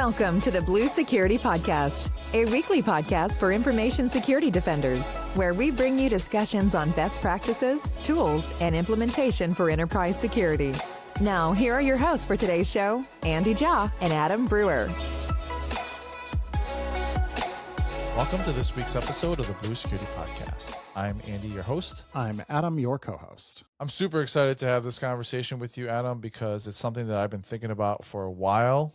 Welcome to the Blue Security Podcast, a weekly podcast for information security defenders, where we bring you discussions on best practices, tools, and implementation for enterprise security. Now, here are your hosts for today's show, Andy Jaw and Adam Brewer. Welcome to this week's episode of the Blue Security Podcast. I'm Andy, your host. I'm Adam, your co-host. I'm super excited to have this conversation with you, Adam, because it's something that I've been thinking about for a while,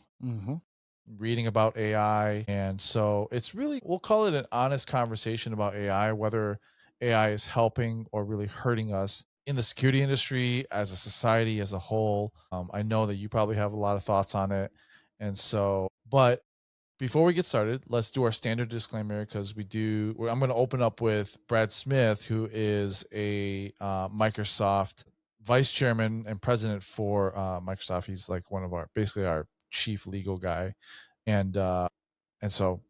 reading about AI. And so it's really, we'll call it an honest conversation about AI, whether AI is helping or really hurting us in the security industry, as a society as a whole. I know that you probably have a lot of thoughts on it. And so, but before we get started, let's do our standard disclaimer, because I'm going to open up with Brad Smith, who is a Microsoft vice chairman and president for Microsoft. He's like one of basically our chief legal guy. And so,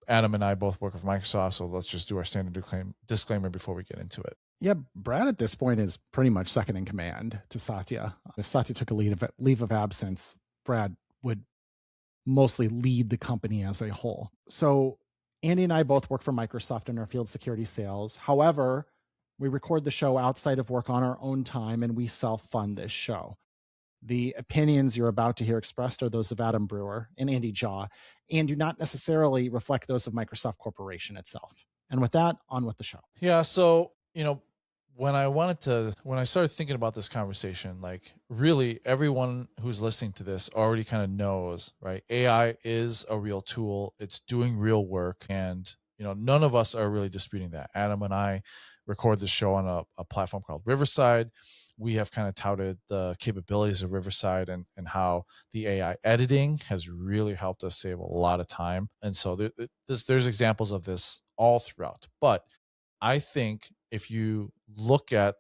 Adam and I both work with Microsoft. So let's just do our standard disclaimer before we get into it. Yeah, Brad at this point is pretty much second in command to Satya. If Satya took a leave of absence, Brad would mostly lead the company as a whole. So Andy and I both work for Microsoft in our field security sales. However, we record the show outside of work on our own time, and we self-fund this show. The opinions you're about to hear expressed are those of Adam Brewer and Andy Jaw, and do not necessarily reflect those of Microsoft Corporation itself. And with that, on with the show. Yeah, so, when I started thinking about this conversation, like really everyone who's listening to this already kind of knows, right? AI is a real tool. It's doing real work. And, none of us are really disputing that. Adam and I record this show on a platform called Riverside. We have kind of touted the capabilities of Riverside and how the AI editing has really helped us save a lot of time. And so there's examples of this all throughout. But I think if you look at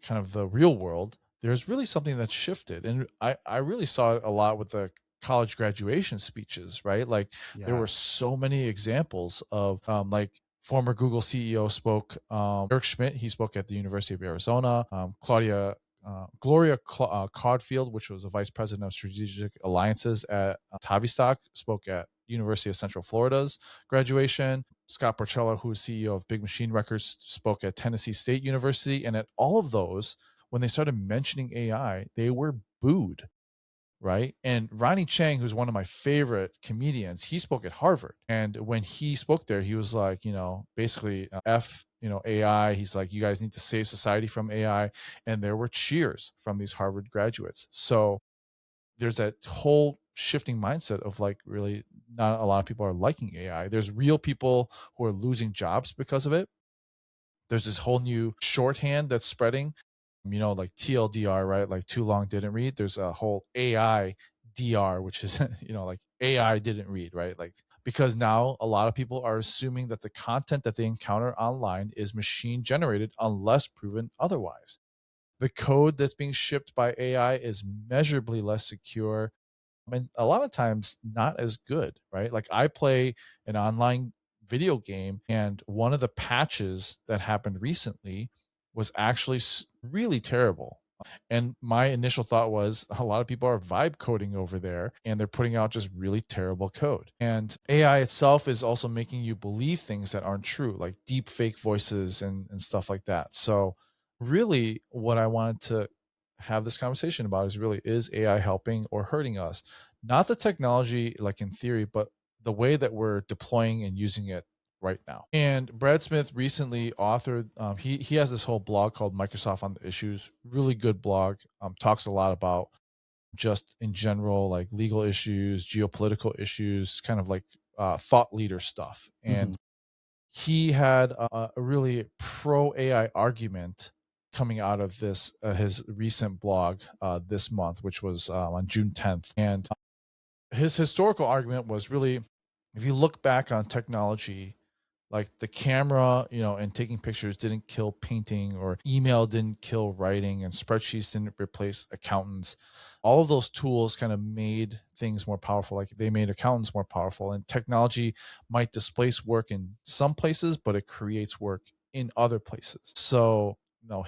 kind of the real world, there's really something that's shifted. And I really saw it a lot with the college graduation speeches, right? Like there were so many examples of like former Google CEO spoke, Eric Schmidt, he spoke at the University of Arizona, Gloria Caulfield, which was a vice president of strategic alliances at Tavistock, spoke at University of Central Florida's graduation. Scott Porcello, who is CEO of Big Machine Records, spoke at Tennessee State University. And at all of those, when they started mentioning AI, they were booed, right? And Ronnie Chang, who's one of my favorite comedians, he spoke at Harvard. And when he spoke there, he was like, basically AI. He's like, you guys need to save society from AI. And there were cheers from these Harvard graduates. So there's that whole shifting mindset of like, really not a lot of people are liking AI. There's real people who are losing jobs because of it. There's this whole new shorthand that's spreading, like TLDR, right? Like too long didn't read. There's a whole AI DR, which is, like AI didn't read, right? Like, because now a lot of people are assuming that the content that they encounter online is machine generated unless proven otherwise. The code that's being shipped by AI is measurably less secure and a lot of times not as good, right? Like I play an online video game, and one of the patches that happened recently was actually really terrible. And my initial thought was a lot of people are vibe coding over there and they're putting out just really terrible code. And AI itself is also making you believe things that aren't true, like deep fake voices and stuff like that. So really what I wanted to have this conversation about is AI helping or hurting us? Not the technology like in theory, but the way that we're deploying and using it right now. And Brad Smith recently authored, he has this whole blog called Microsoft on the Issues, really good blog, talks a lot about just in general, like legal issues, geopolitical issues, kind of like thought leader stuff. And he had a really pro AI argument coming out of this, his recent blog this month, which was on June 10th. And his historical argument was really, if you look back on technology, like the camera, and taking pictures didn't kill painting, or email didn't kill writing, and spreadsheets didn't replace accountants. All of those tools kind of made things more powerful. Like they made accountants more powerful, and technology might displace work in some places, but it creates work in other places. So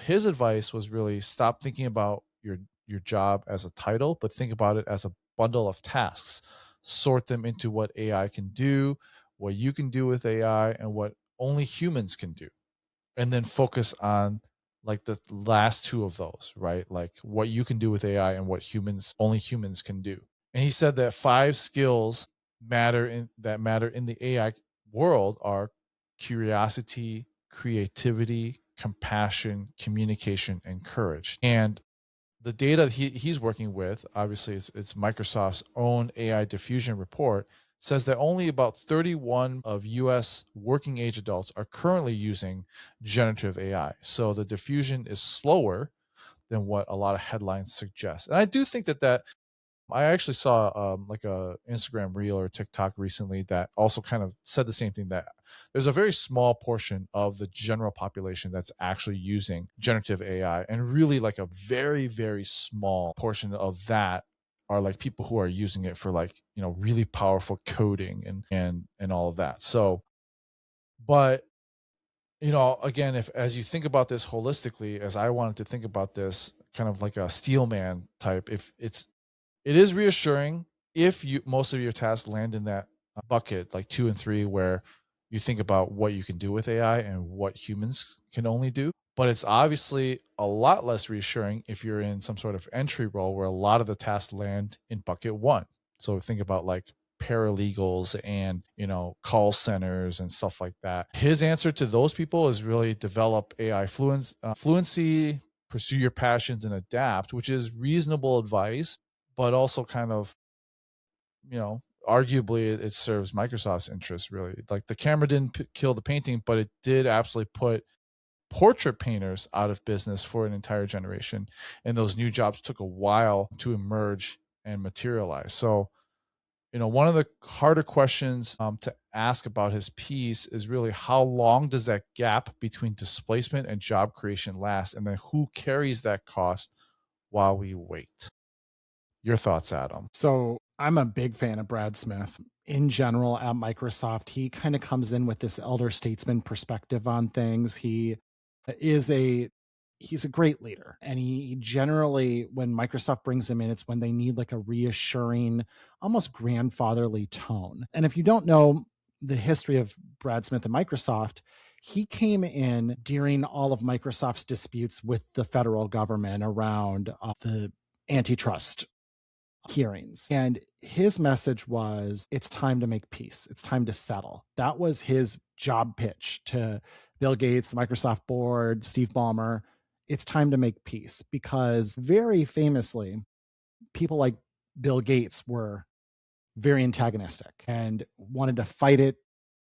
his advice was really stop thinking about your job as a title, but think about it as a bundle of tasks. sort them into what AI can do, what you can do with AI, and what only humans can do, and then focus on like the last two of those, right? Like what you can do with AI and what only humans can do. And he said that 5 skills matter in the AI world are curiosity, creativity, compassion, communication, and courage. And the data he's working with, obviously it's Microsoft's own AI diffusion report, says that only about 31 of US working age adults are currently using generative AI. So the diffusion is slower than what a lot of headlines suggest. And I do think that I actually saw like a Instagram reel or TikTok recently that also kind of said the same thing, that there's a very small portion of the general population that's actually using generative AI, and really like a very, very small portion of that are like people who are using it for like, really powerful coding and all of that. So, but again, if as you think about this holistically, as I wanted to think about this kind of like a steel man type, it is reassuring if most of your tasks land in that bucket, like 2 and 3, where you think about what you can do with AI and what humans can only do. But it's obviously a lot less reassuring if you're in some sort of entry role where a lot of the tasks land in bucket 1. So think about like paralegals and call centers and stuff like that. His answer to those people is really develop AI fluency, pursue your passions, and adapt, which is reasonable advice, but also kind of, arguably it serves Microsoft's interests, really. Like the camera didn't kill the painting, but it did absolutely put portrait painters out of business for an entire generation. And those new jobs took a while to emerge and materialize. So, one of the harder questions to ask about his piece is really, how long does that gap between displacement and job creation last? And then who carries that cost while we wait? Your thoughts, Adam? So I'm a big fan of Brad Smith. In general, at Microsoft, he kind of comes in with this elder statesman perspective on things. He's a great leader. And he generally, when Microsoft brings him in, it's when they need like a reassuring, almost grandfatherly tone. And if you don't know the history of Brad Smith and Microsoft, he came in during all of Microsoft's disputes with the federal government around the antitrust hearings. And his message was, it's time to make peace. It's time to settle. That was his job pitch to Bill Gates, the Microsoft board, Steve Ballmer. It's time to make peace, because very famously, people like Bill Gates were very antagonistic and wanted to fight it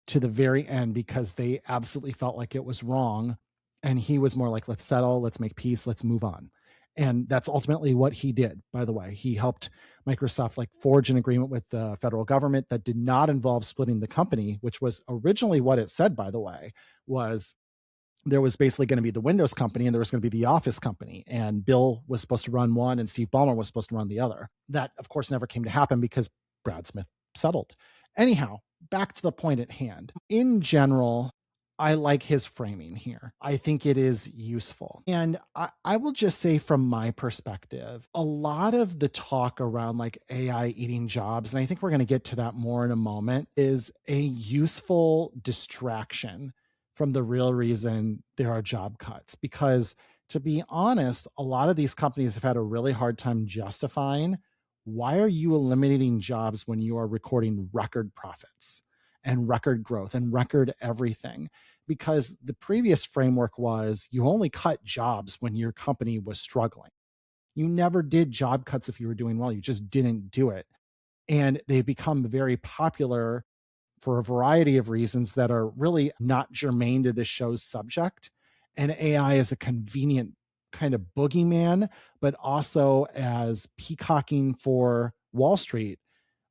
to the very end because they absolutely felt like it was wrong. And he was more like, let's settle, let's make peace, let's move on. And that's ultimately what he did, by the way. He helped Microsoft like forge an agreement with the federal government that did not involve splitting the company, which was originally what it said, by the way, was there was basically going to be the Windows company and there was going to be the Office company. And Bill was supposed to run one and Steve Ballmer was supposed to run the other. That, of course, never came to happen because Brad Smith settled. Anyhow, back to the point at hand. In general, I like his framing here. I think it is useful. And I will just say, from my perspective, a lot of the talk around like AI eating jobs, and I think we're going to get to that more in a moment, is a useful distraction from the real reason there are job cuts. Because to be honest, a lot of these companies have had a really hard time justifying, why are you eliminating jobs when you are recording record profits and record growth and record everything? Because the previous framework was, you only cut jobs when your company was struggling. You never did job cuts if you were doing well. You just didn't do it. And they've become very popular for a variety of reasons that are really not germane to this show's subject. And AI is a convenient kind of boogeyman, but also as peacocking for Wall Street,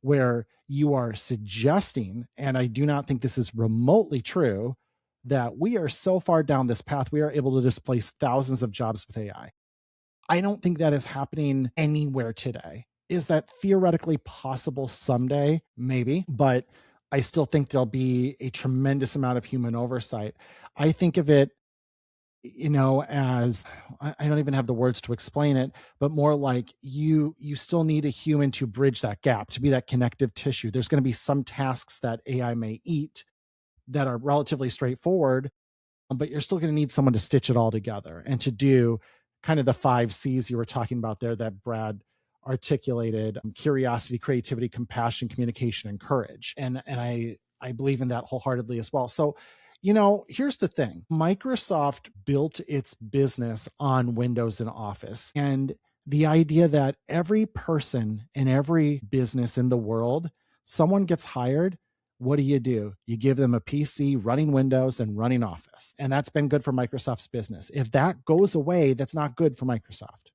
where you are suggesting, and I do not think this is remotely true, that we are so far down this path, we are able to displace thousands of jobs with AI. I don't think that is happening anywhere today. Is that theoretically possible someday? Maybe, but I still think there'll be a tremendous amount of human oversight. I think of it as I don't even have the words to explain it, but more like you still need a human to bridge that gap, to be that connective tissue. There's going to be some tasks that AI may eat that are relatively straightforward, but you're still going to need someone to stitch it all together and to do kind of the 5 C's you were talking about there that Brad articulated: curiosity, creativity, compassion, communication, and courage. And I believe in that wholeheartedly as well. So, here's the thing. Microsoft built its business on Windows and Office. And the idea that every person in every business in the world, someone gets hired, what do? You give them a PC running Windows and running Office. And that's been good for Microsoft's business. If that goes away, that's not good for Microsoft.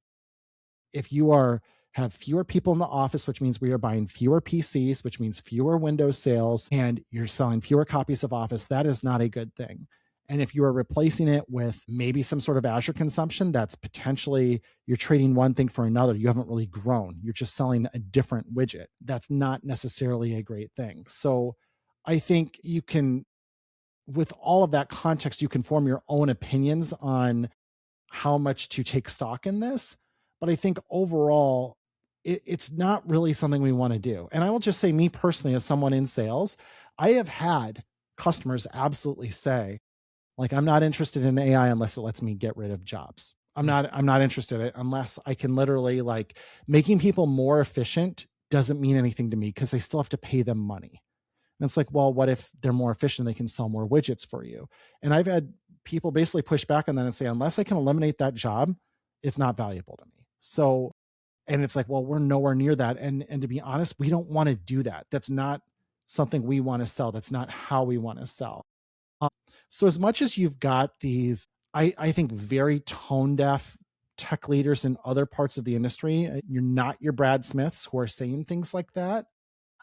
If you have fewer people in the office, which means we are buying fewer PCs, which means fewer Windows sales, and you're selling fewer copies of Office, that is not a good thing. And if you are replacing it with maybe some sort of Azure consumption, that's potentially you're trading one thing for another. You haven't really grown. You're just selling a different widget. That's not necessarily a great thing. So I think you can, with all of that context, you can form your own opinions on how much to take stock in this. But I think overall, it's not really something we want to do. And I will just say, me personally, as someone in sales, I have had customers absolutely say, like, I'm not interested in AI unless it lets me get rid of jobs. I'm not interested in it unless I can literally, like, making people more efficient doesn't mean anything to me because I still have to pay them money. And it's like, well, what if they're more efficient? They can sell more widgets for you. And I've had people basically push back on that and say, unless I can eliminate that job, it's not valuable to me. So, and it's like, well, we're nowhere near that. And to be honest, we don't want to do that. That's not something we want to sell. That's not how we want to sell. So as much as you've got these, I think, very tone deaf tech leaders in other parts of the industry, you're not your Brad Smiths who are saying things like that.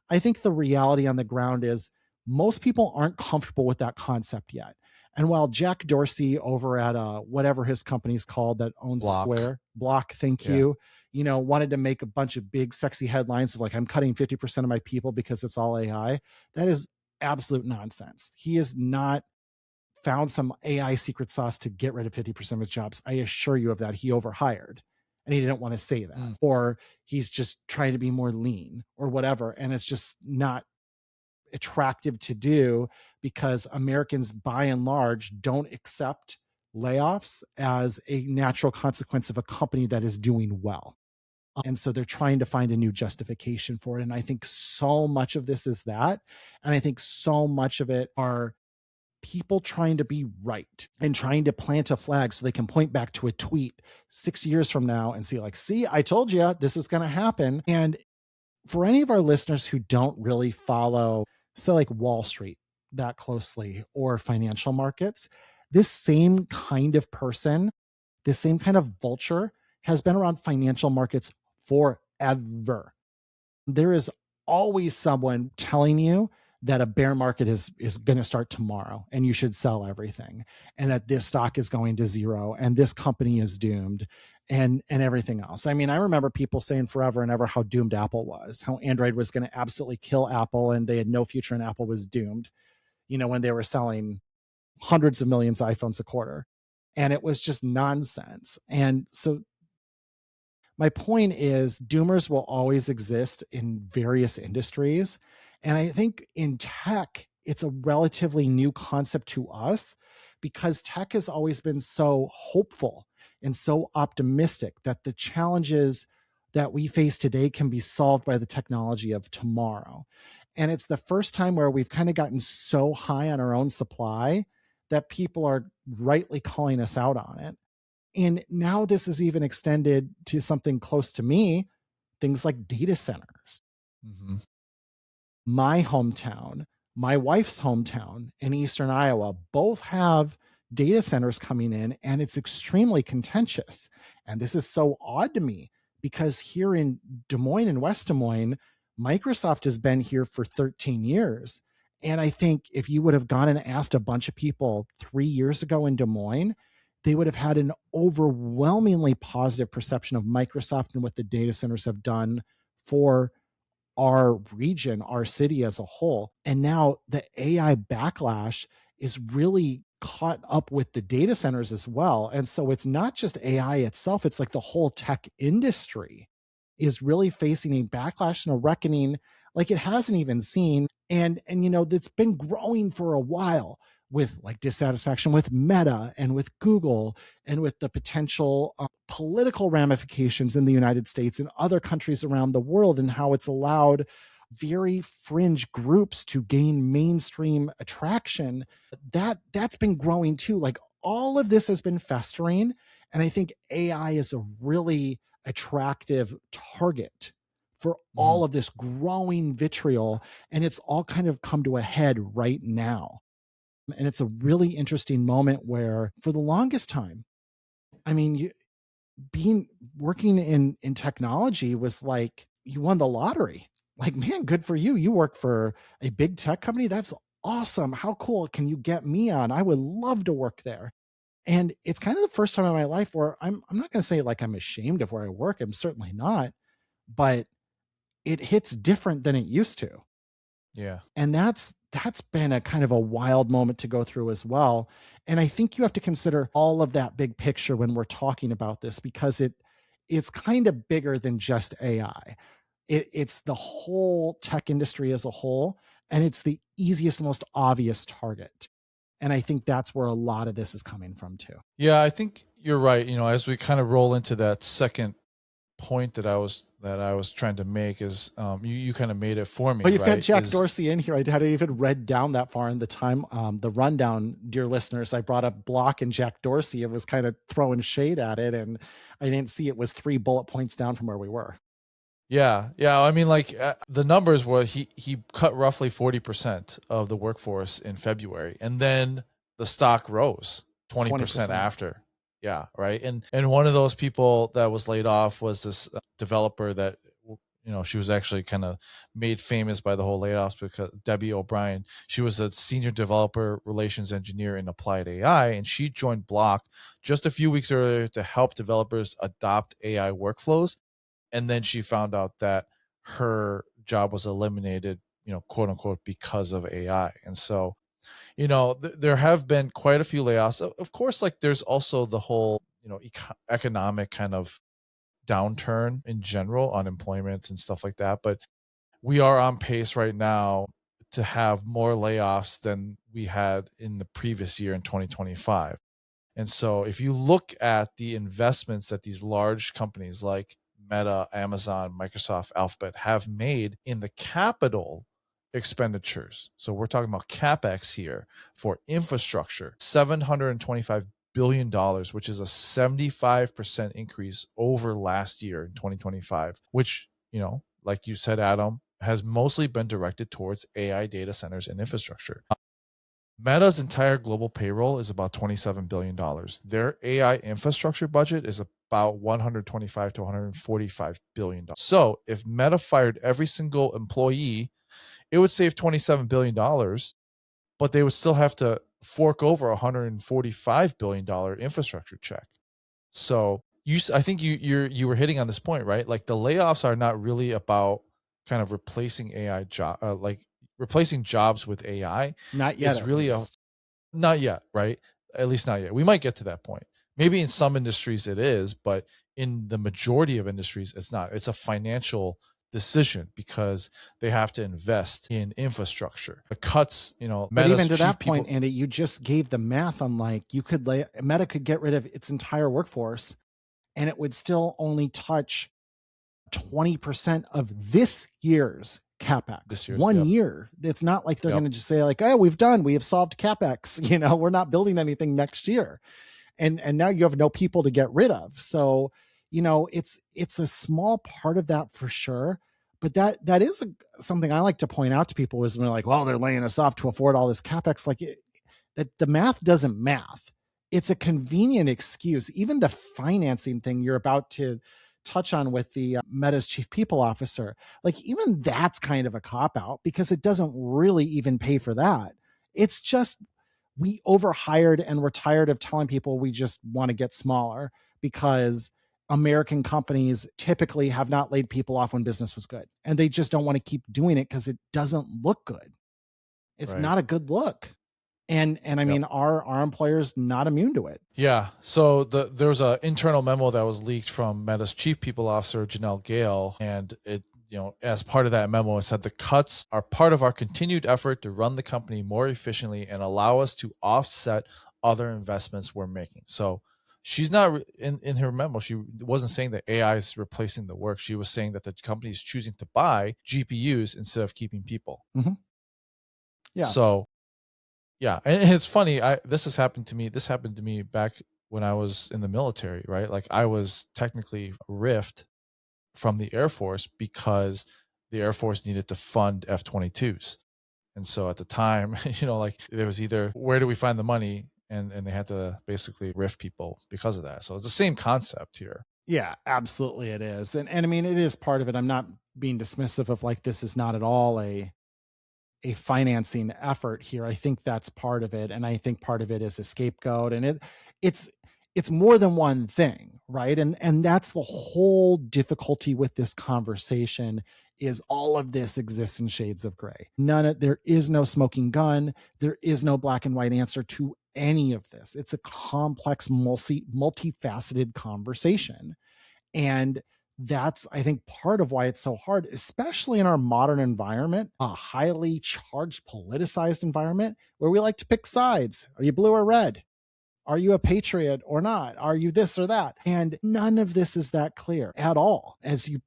I think the reality on the ground is most people aren't comfortable with that concept yet. And while Jack Dorsey over at whatever his company's called that owns Square, Block, thank you, wanted to make a bunch of big sexy headlines of like, I'm cutting 50% of my people because it's all AI. That is absolute nonsense. He has not found some AI secret sauce to get rid of 50% of his jobs. I assure you of that. He overhired. And he didn't want to say that, or he's just trying to be more lean or whatever. And it's just not attractive to do because Americans, by and large, don't accept layoffs as a natural consequence of a company that is doing well. And so they're trying to find a new justification for it. And I think so much of this is that. And I think so much of it are people trying to be right and trying to plant a flag so they can point back to a tweet 6 years from now and see, like, see, I told you this was going to happen. And for any of our listeners who don't really follow, say, like Wall Street that closely or financial markets, this same kind of person, this same kind of vulture has been around financial markets forever. There is always someone telling you that a bear market is going to start tomorrow and you should sell everything, and that this stock is going to zero and this company is doomed and everything else. I mean, I remember people saying forever and ever how doomed Apple was, how Android was going to absolutely kill Apple and they had no future and Apple was doomed, when they were selling hundreds of millions of iPhones a quarter. And it was just nonsense. And so my point is, doomers will always exist in various industries. And I think in tech, it's a relatively new concept to us because tech has always been so hopeful and so optimistic that the challenges that we face today can be solved by the technology of tomorrow. And it's the first time where we've kind of gotten so high on our own supply that people are rightly calling us out on it. And now this is even extended to something close to me, things like data centers. Mm-hmm. My hometown, my wife's hometown in Eastern Iowa, both have data centers coming in, and it's extremely contentious. And this is so odd to me because here in Des Moines and West Des Moines, Microsoft has been here for 13 years. And I think if you would have gone and asked a bunch of people 3 years ago in Des Moines, they would have had an overwhelmingly positive perception of Microsoft and what the data centers have done for our region, our city as a whole. And now the AI backlash is really caught up with the data centers as well. And so it's not just AI itself, it's like the whole tech industry is really facing a backlash and a reckoning like it hasn't even seen. And you know, that's been growing for a while with like dissatisfaction with Meta and with Google and with the potential political ramifications in the United States and other countries around the world, and how it's allowed very fringe groups to gain mainstream attraction. That's been growing too. Like all of this has been festering, and I think AI is a really attractive target for all of this growing vitriol, and it's all kind of come to a head right now. And it's a really interesting moment where for the longest time, I mean, working in technology was like you won the lottery. Like, man, good for you. You work for a big tech company. That's awesome. How cool. Can you get me on? I would love to work there. And it's kind of the first time in my life where I'm not going to say like I'm ashamed of where I work. I'm certainly not, but it hits different than it used to. Yeah. And that's been a kind of a wild moment to go through as well. And I think you have to consider all of that big picture when we're talking about this, because it's kind of bigger than just AI. It's the whole tech industry as a whole, and it's the easiest, most obvious target. And I think that's where a lot of this is coming from too. Yeah, I think you're right. You know, as we kind of roll into that second point that I was trying to make is you kind of made it for me. But you've right? got Jack Dorsey in here. I hadn't even read down that far in the time, the rundown, dear listeners. I brought up Block and Jack Dorsey and was kind of throwing shade at it, and I didn't see it was 3 bullet points down from where we were. Yeah. I mean, like the numbers were he cut roughly 40% of the workforce in February, and then the stock rose 20% after. Yeah, right. And one of those people that was laid off was this developer that, you know, she was actually kind of made famous by the whole layoffs because Debbie O'Brien, she was a senior developer relations engineer in applied AI, and she joined Block just a few weeks earlier to help developers adopt AI workflows. And then she found out that her job was eliminated, you know, quote unquote, because of AI. And so, you know, there have been quite a few layoffs. Of course, like there's also the whole, you know, economic kind of downturn in general, unemployment and stuff like that. But we are on pace right now to have more layoffs than we had in the previous year in 2025. And so if you look at the investments that these large companies like Meta, Amazon, Microsoft, Alphabet have made in the capital expenditures. So we're talking about CapEx here for infrastructure, $725 billion, which is a 75% increase over last year in 2025, which, you know, like you said, Adam, has mostly been directed towards AI data centers and infrastructure. Meta's entire global payroll is about $27 billion. Their AI infrastructure budget is about $125 to $145 billion. So if Meta fired every single employee, it would save $27 billion, but they would still have to fork over $145 billion infrastructure check. So I think you were hitting on this point, right? Like the layoffs are not really about kind of replacing AI like replacing jobs with AI. Not yet. It's really not yet, right? At least not yet. We might get to that point. Maybe in some industries it is, but in the majority of industries it's not. It's a financial decision because they have to invest in infrastructure. The cuts, you know, but even to that point, Andy, you just gave the math on like Meta could get rid of its entire workforce and it would still only touch 20% of this year's CapEx. 1 year. It's not like they're going to just say like, oh, we have solved CapEx. You know, we're not building anything next year. And now you have no people to get rid of. So, you know, it's a small part of that for sure. But that is something I like to point out to people is when they're like, well, they're laying us off to afford all this CapEx. Like that the math doesn't math. It's a convenient excuse. Even the financing thing you're about to touch on with the Meta's chief people officer, like even that's kind of a cop out because it doesn't really even pay for that. It's just we overhired and we're tired of telling people we just want to get smaller because American companies typically have not laid people off when business was good. And they just don't want to keep doing it because it doesn't look good. It's not a good look. And I mean, our employers not immune to it. Yeah. So there was an internal memo that was leaked from Meta's chief people officer, Janelle Gale. And it, as part of that memo, it said the cuts are part of our continued effort to run the company more efficiently and allow us to offset other investments we're making. So she's not in her memo. She wasn't saying that AI is replacing the work. She was saying that the company is choosing to buy GPUs instead of keeping people. Mm-hmm. Yeah. So yeah, and it's funny. This happened to me back when I was in the military, right? Like I was technically riffed from the Air Force because the Air Force needed to fund F-22s. And so at the time, like there was either where do we find the money, and they had to basically riff people because of that. So it's the same concept here. Yeah, absolutely it is. And I mean, it is part of it. I'm not being dismissive of like this is not at all a financing effort here. I think that's part of it. And I think part of it is a scapegoat. And it's more than one thing, right? And that's the whole difficulty with this conversation is all of this exists in shades of gray. There is no smoking gun. There is no black and white answer to any of this. It's a complex, multifaceted conversation. And that's, I think, part of why it's so hard, especially in our modern environment, a highly charged, politicized environment where we like to pick sides. Are you blue or red? Are you a patriot or not? Are you this or that? And none of this is that clear at all. As you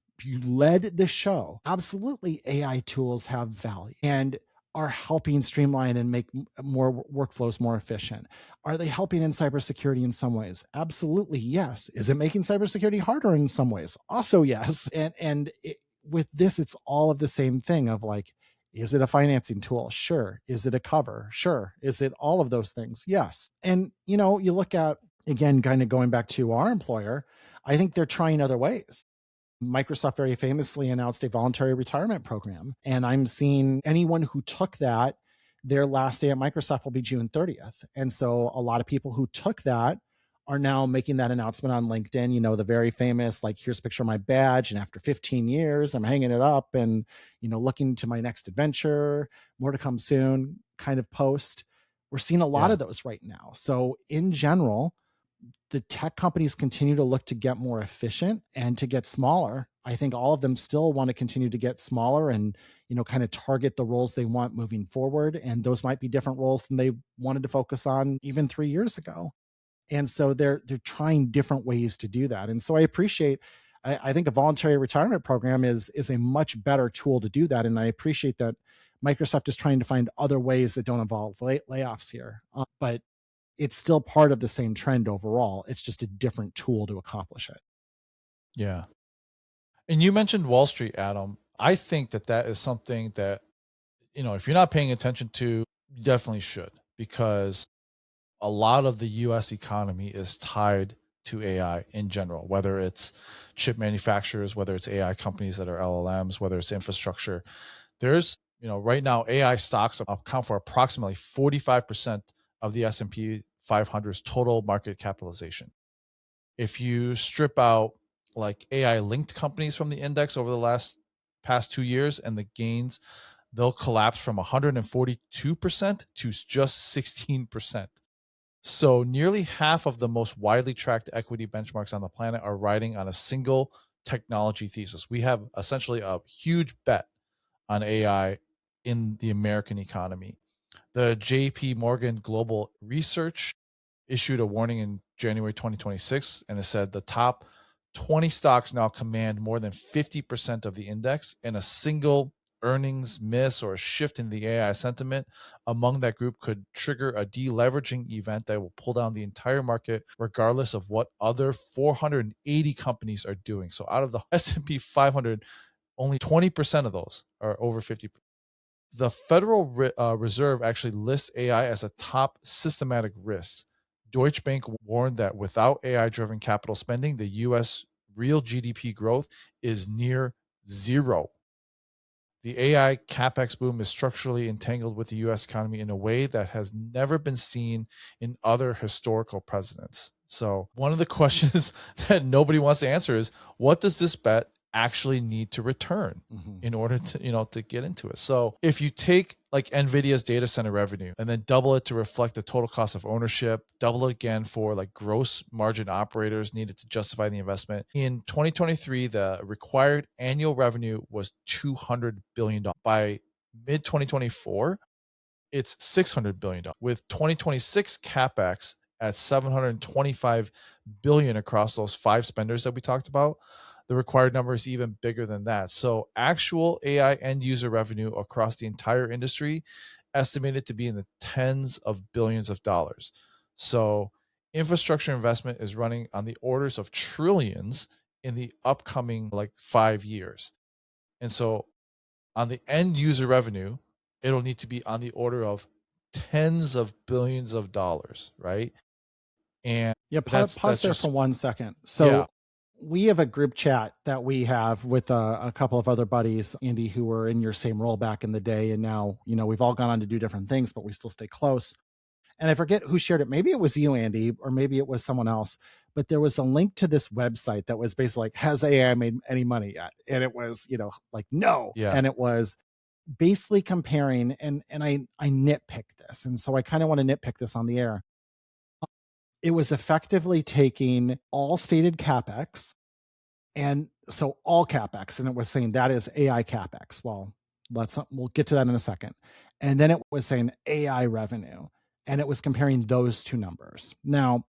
led the show, absolutely AI tools have value and are helping streamline and make more workflows more efficient. Are they helping in cybersecurity in some ways? Absolutely, yes. Is it making cybersecurity harder in some ways? Also, yes. And with this, it's all of the same thing of like, is it a financing tool? Sure. Is it a cover? Sure. Is it all of those things? Yes. And, you look at, again, kind of going back to our employer, I think they're trying other ways. Microsoft very famously announced a voluntary retirement program. And I'm seeing anyone who took that, their last day at Microsoft will be June 30th. And so a lot of people who took that are now making that announcement on LinkedIn, the very famous, like, here's a picture of my badge. And after 15 years, I'm hanging it up and, looking to my next adventure, more to come soon kind of post. We're seeing a lot of those right now. So in general, the tech companies continue to look to get more efficient and to get smaller. I think all of them still want to continue to get smaller and, kind of target the roles they want moving forward. And those might be different roles than they wanted to focus on even 3 years ago. And so they're trying different ways to do that. And so I think a voluntary retirement program is a much better tool to do that. And I appreciate that Microsoft is trying to find other ways that don't involve layoffs here. But it's still part of the same trend overall. It's just a different tool to accomplish it. Yeah. And you mentioned Wall Street, Adam. I think that is something that, if you're not paying attention to, you definitely should, because a lot of the US economy is tied to AI in general, whether it's chip manufacturers, whether it's AI companies that are LLMs, whether it's infrastructure. There's, right now, AI stocks account for approximately 45% of the S&P 500's total market capitalization. If you strip out like AI linked companies from the index over the past 2 years and the gains, they'll collapse from 142% to just 16%. So nearly half of the most widely tracked equity benchmarks on the planet are riding on a single technology thesis. We have essentially a huge bet on AI in the American economy. The JP Morgan Global Research issued a warning in January 2026, and it said the top 20 stocks now command more than 50% of the index, and a single earnings miss or a shift in the AI sentiment among that group could trigger a deleveraging event that will pull down the entire market, regardless of what other 480 companies are doing. So out of the S&P 500, only 20% of those are over 50%. The Federal Reserve actually lists AI as a top systematic risk. Deutsche Bank warned that without AI-driven capital spending, the U.S. real GDP growth is near zero. The AI capex boom is structurally entangled with the U.S. economy in a way that has never been seen in other historical precedents. So one of the questions that nobody wants to answer is, what does this bet actually need to return in order to, to get into it? So if you take like NVIDIA's data center revenue, and then double it to reflect the total cost of ownership, double it again for like gross margin operators needed to justify the investment. In 2023, the required annual revenue was $200 billion. By mid 2024, it's $600 billion, with 2026 capex at $725 billion across those 5 spenders that we talked about. The required number is even bigger than that. So actual AI end user revenue across the entire industry estimated to be in the tens of billions of dollars. So infrastructure investment is running on the orders of trillions in the upcoming like 5 years. And so on the end user revenue, it'll need to be on the order of tens of billions of dollars, right? And Yeah, that's pause there just, for 1 second. So yeah, we have a group chat that we have with a couple of other buddies, Andy, who were in your same role back in the day. And now, we've all gone on to do different things, but we still stay close. And I forget who shared it. Maybe it was you, Andy, or maybe it was someone else. But there was a link to this website that was basically like, has AI made any money yet? And it was, like, no. yeah, And it was basically comparing, and I nitpick this. And so I kind of want to nitpick this on the air. It was effectively taking all stated capex, and so all capex, and it was saying that is AI capex. Well, we'll get to that in a second. And then it was saying AI revenue, and it was comparing those two numbers. Now,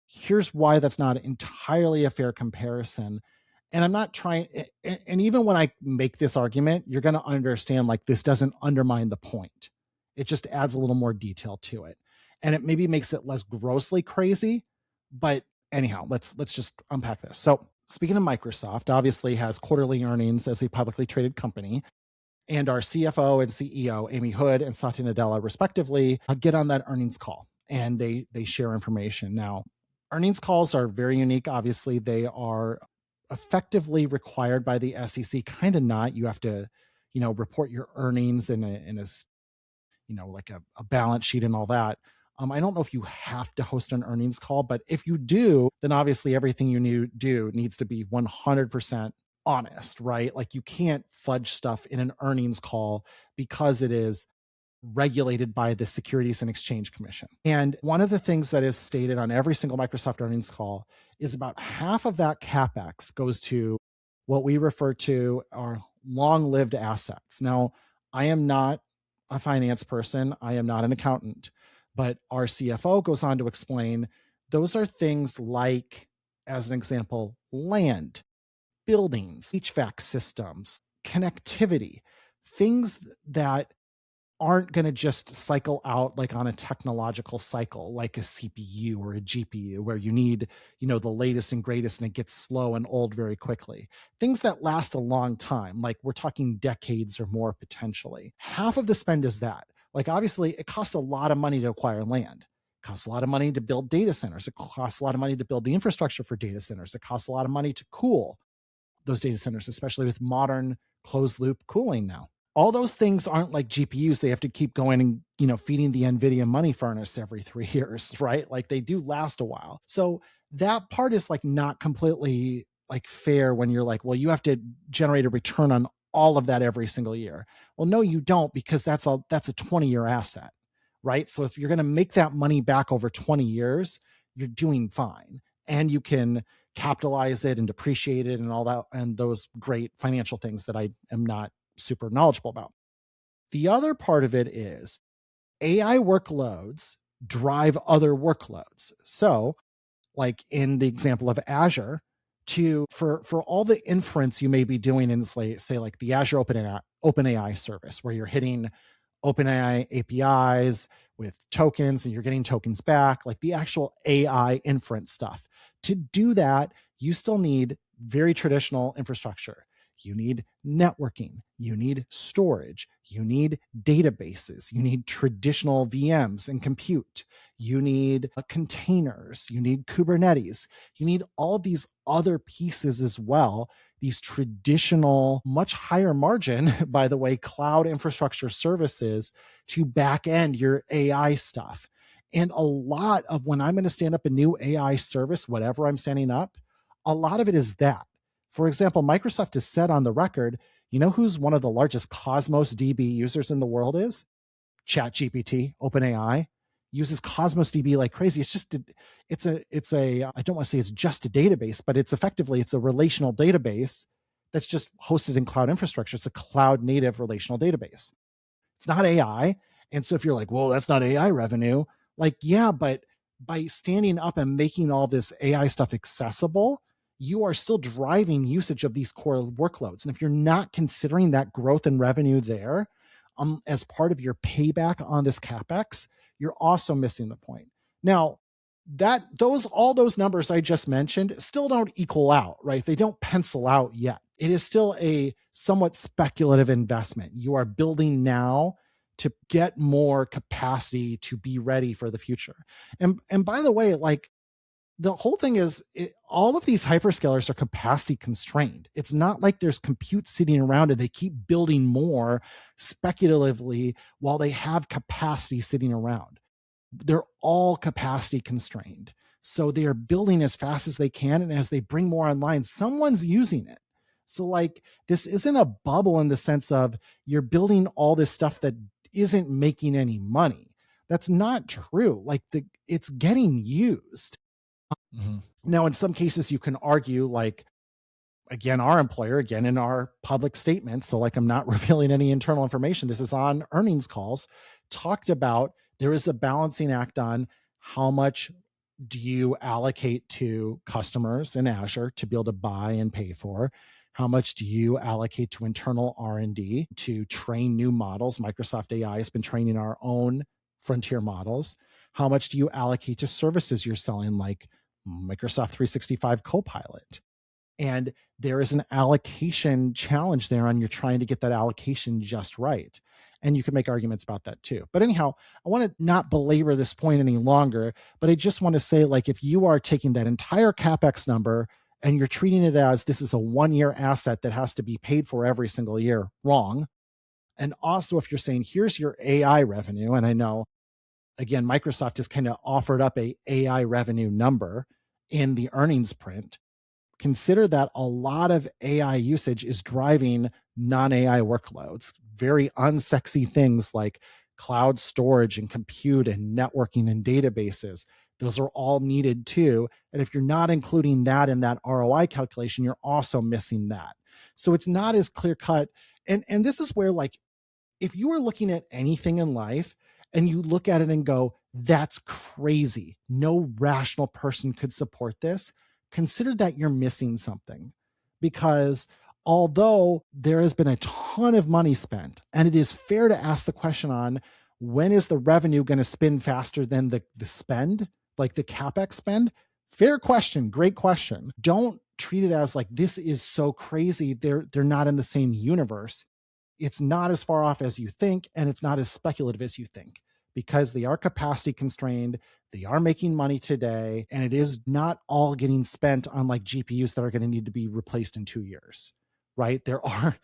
here's why that's not entirely a fair comparison. And I'm not trying, and even when I make this argument, you're going to understand like this doesn't undermine the point. It just adds a little more detail to it. And it maybe makes it less grossly crazy. But anyhow, let's just unpack this. So speaking of Microsoft, obviously has quarterly earnings as a publicly traded company. And our CFO and CEO, Amy Hood and Satya Nadella, respectively, get on that earnings call and they share information. Now, earnings calls are very unique. Obviously, they are effectively required by the SEC, kind of not. You have to, report your earnings in a like a balance sheet and all that. I don't know if you have to host an earnings call, but if you do, then obviously everything you do needs to be 100% honest, right? Like you can't fudge stuff in an earnings call because it is regulated by the Securities and Exchange Commission. And one of the things that is stated on every single Microsoft earnings call is about half of that capex goes to what we refer to are long-lived assets. Now, I am not a finance person. I am not an accountant, but our CFO goes on to explain those are things like, as an example, land, buildings, HVAC systems, connectivity, things that aren't going to just cycle out like on a technological cycle, like a CPU or a GPU, where you need, the latest and greatest and it gets slow and old very quickly. Things that last a long time, like we're talking decades or more potentially. Half of the spend is that. Like obviously it costs a lot of money to acquire land. It costs a lot of money to build data centers. It costs a lot of money to build the infrastructure for data centers. It costs a lot of money to cool those data centers, especially with modern closed loop cooling now. All those things aren't like GPUs. They have to keep going and, feeding the NVIDIA money furnace every 3 years, right? Like they do last a while. So that part is like not completely like fair when you're like, well, you have to generate a return on all of that every single year. Well, no, you don't, because that's a 20-year asset, right? So if you're going to make that money back over 20 years, you're doing fine. And you can capitalize it and depreciate it and all that, and those great financial things that I am not super knowledgeable about. The other part of it is AI workloads drive other workloads. So like in the example of Azure, for all the inference you may be doing in say like the Azure OpenAI service, where you're hitting OpenAI APIs with tokens and you're getting tokens back, like the actual AI inference stuff. To do that, you still need very traditional infrastructure. You need networking, you need storage, you need databases, you need traditional VMs and compute, you need containers, you need Kubernetes, you need all these other pieces as well. These traditional, much higher margin, by the way, cloud infrastructure services to back end your AI stuff. And a lot of when I'm going to stand up a new AI service, whatever I'm standing up, a lot of it is that. For example, Microsoft has said on the record, You know who's one of the largest Cosmos DB users in the world is? ChatGPT, OpenAI uses Cosmos DB like crazy. It's a I don't want to say it's just a database, but it's a relational database that's just hosted in cloud infrastructure. It's a cloud native relational database. It's not AI. And so if you're like, well, that's not AI revenue, like, yeah, but by standing up and making all this AI stuff accessible, you are still driving usage of these core workloads. And if you're not considering that growth in revenue there, as part of your payback on this CapEx, you're also missing the point. Now, all those numbers I just mentioned still don't equal out, right? They don't pencil out yet. It is still a somewhat speculative investment. You are building now to get more capacity to be ready for the future. And by the way, like, the whole thing is all of these hyperscalers are capacity constrained. It's not like there's compute sitting around and they keep building more speculatively while they have capacity sitting around. They're all capacity constrained. So they are building as fast as they can. And as they bring more online, someone's using it. So like, this isn't a bubble in the sense of you're building all this stuff that isn't making any money. That's not true. Like, it's getting used. Mm-hmm. Now, in some cases, you can argue, like, again, our employer, again, in our public statements, so like, I'm not revealing any internal information, this is on earnings calls, talked about there is a balancing act on how much do you allocate to customers in Azure to be able to buy and pay for? How much do you allocate to internal R&D to train new models? Microsoft AI has been training our own frontier models. How much do you allocate to services you're selling, like Microsoft 365 Copilot? And there is an allocation challenge there on you're trying to get that allocation just right. And you can make arguments about that too. But anyhow, I want to not belabor this point any longer, but I just want to say, like, if you are taking that entire CapEx number and you're treating it as this is a 1-year asset that has to be paid for every single year, wrong. And also, if you're saying, here's your AI revenue, and I know, again, Microsoft has kind of offered up a AI revenue number in the earnings print, consider that a lot of AI usage is driving non-AI workloads, very unsexy things like cloud storage and compute and networking and databases. Those are all needed too. And if you're not including that in that ROI calculation, you're also missing that. So it's not as clear cut. And this is where, like, if you are looking at anything in life and you look at it and go, that's crazy, no rational person could support this, consider that you're missing something. Because although there has been a ton of money spent, and it is fair to ask the question on when is the revenue going to spin faster than the spend, like the CapEx spend? Fair question, great question. Don't treat it as like this is so crazy, they're not in the same universe. It's not as far off as you think, and it's not as speculative as you think, because they are capacity constrained. They are making money today, and it is not all getting spent on like GPUs that are going to need to be replaced in 2 years, right? There are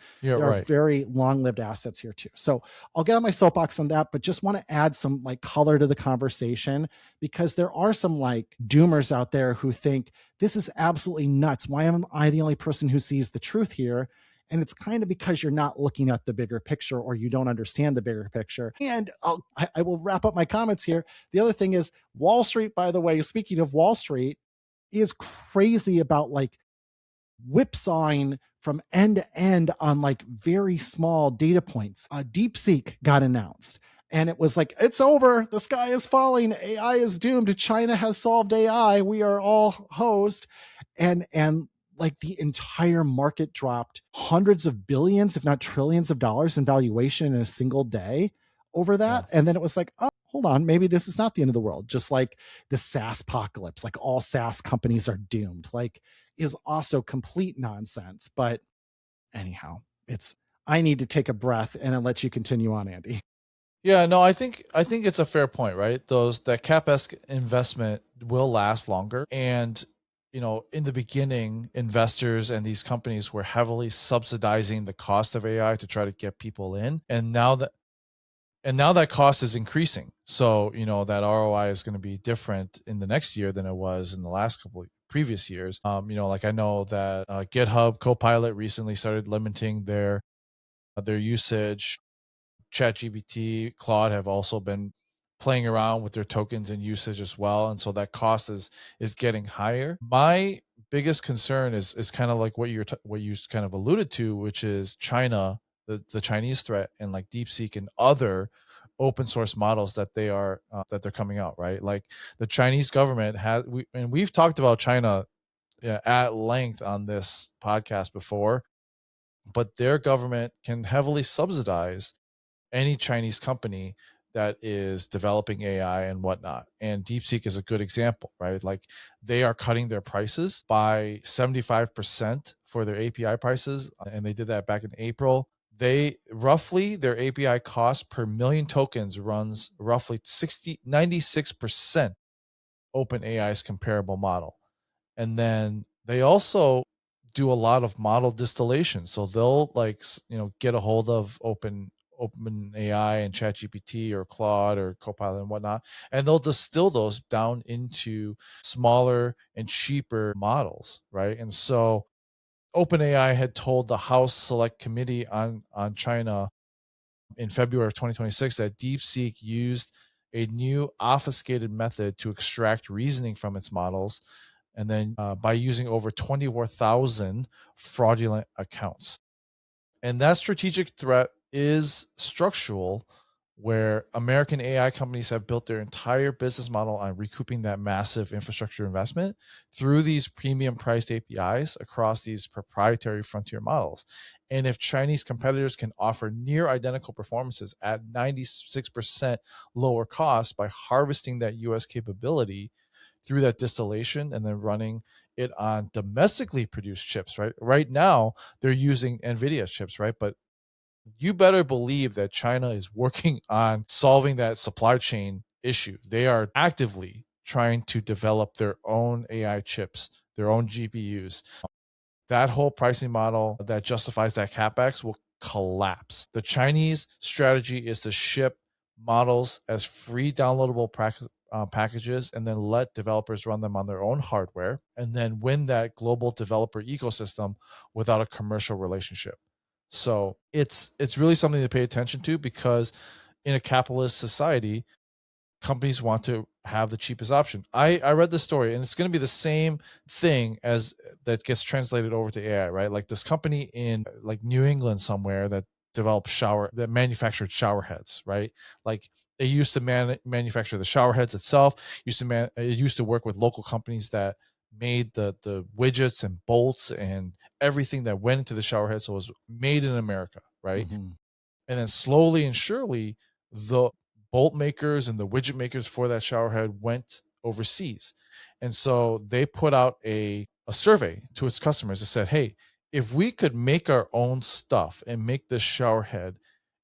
very long-lived assets here too. So I'll get on my soapbox on that, but just want to add some like color to the conversation, because there are some like doomers out there who think this is absolutely nuts. Why am I the only person who sees the truth here? And it's kind of because you're not looking at the bigger picture, or you don't understand the bigger picture. And I will wrap up my comments here. The other thing is Wall Street, by the way, speaking of Wall Street, is crazy about like whipsawing from end to end on like very small data points. DeepSeek got announced, and it was like, it's over. The sky is falling. AI is doomed. China has solved AI. We are all hosed. And like the entire market dropped hundreds of billions, if not trillions of dollars in valuation in a single day over that. Yeah. And then it was like, oh, hold on, maybe this is not the end of the world. Just like the SaaS apocalypse, like all SaaS companies are doomed, like is also complete nonsense. But anyhow, I need to take a breath and I'll let you continue on, Andy. Yeah, no, I think it's a fair point, right? That CapEx investment will last longer. And in the beginning, investors and these companies were heavily subsidizing the cost of AI to try to get people in. And now that cost is increasing. So, that ROI is going to be different in the next year than it was in the last couple of previous years. Like I know that GitHub Copilot recently started limiting their their usage. ChatGPT, Claude have also been playing around with their tokens and usage as well, and so that cost is getting higher. My biggest concern is kind of like what you kind of alluded to, which is China, the Chinese threat, and like DeepSeek and other open source models that they're coming out, right? Like the Chinese government and we've talked about China at length on this podcast before, but their government can heavily subsidize any Chinese company that is developing AI and whatnot. And DeepSeek is a good example, right? Like they are cutting their prices by 75% for their API prices. And they did that back in April. Their API cost per million tokens runs roughly 96% OpenAI's comparable model. And then they also do a lot of model distillation. So they'll get a hold of OpenAI and ChatGPT or Claude or Copilot and whatnot, and they'll distill those down into smaller and cheaper models, right? And so OpenAI had told the House Select Committee on China in February of 2026 that DeepSeek used a new obfuscated method to extract reasoning from its models, and then by using over 24,000 fraudulent accounts. And that strategic threat is structural, where American AI companies have built their entire business model on recouping that massive infrastructure investment through these premium priced APIs across these proprietary frontier models. And if Chinese competitors can offer near identical performances at 96% lower cost by harvesting that US capability through that distillation and then running it on domestically produced chips, right? Right now, they're using NVIDIA chips, right? But you better believe that China is working on solving that supply chain issue. They are actively trying to develop their own AI chips, their own GPUs. That whole pricing model that justifies that capex will collapse. The Chinese strategy is to ship models as free downloadable packages and then let developers run them on their own hardware and then win that global developer ecosystem without a commercial relationship. So it's really something to pay attention to, because in a capitalist society, companies want to have the cheapest option. I read this story, and it's going to be the same thing as that gets translated over to AI, right? Like this company in like New England somewhere that manufactured shower heads, right? Like it used to manufacture the shower heads itself. It used to work with local companies that made the widgets and bolts and everything that went into the shower head. So it was made in America, right? Mm-hmm. And then slowly and surely, the bolt makers and the widget makers for that shower head went overseas. And so they put out a survey to its customers that said, hey, if we could make our own stuff and make this shower head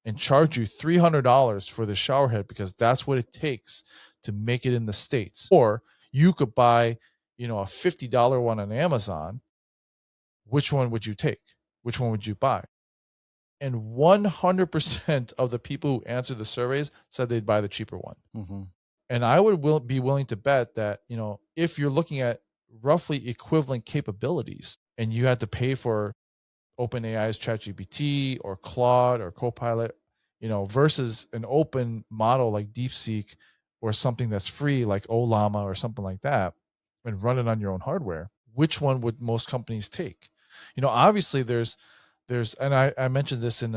and charge you $300 for the shower head because that's what it takes to make it in the States, or you could buy, a $50 one on Amazon, which one would you take? Which one would you buy? And 100% of the people who answered the surveys said they'd buy the cheaper one. Mm-hmm. And I would be willing to bet that, if you're looking at roughly equivalent capabilities and you had to pay for OpenAI's ChatGPT or Claude or Copilot, versus an open model like DeepSeek or something that's free like Ollama or something like that, and run it on your own hardware, which one would most companies take? Obviously there's and I mentioned this in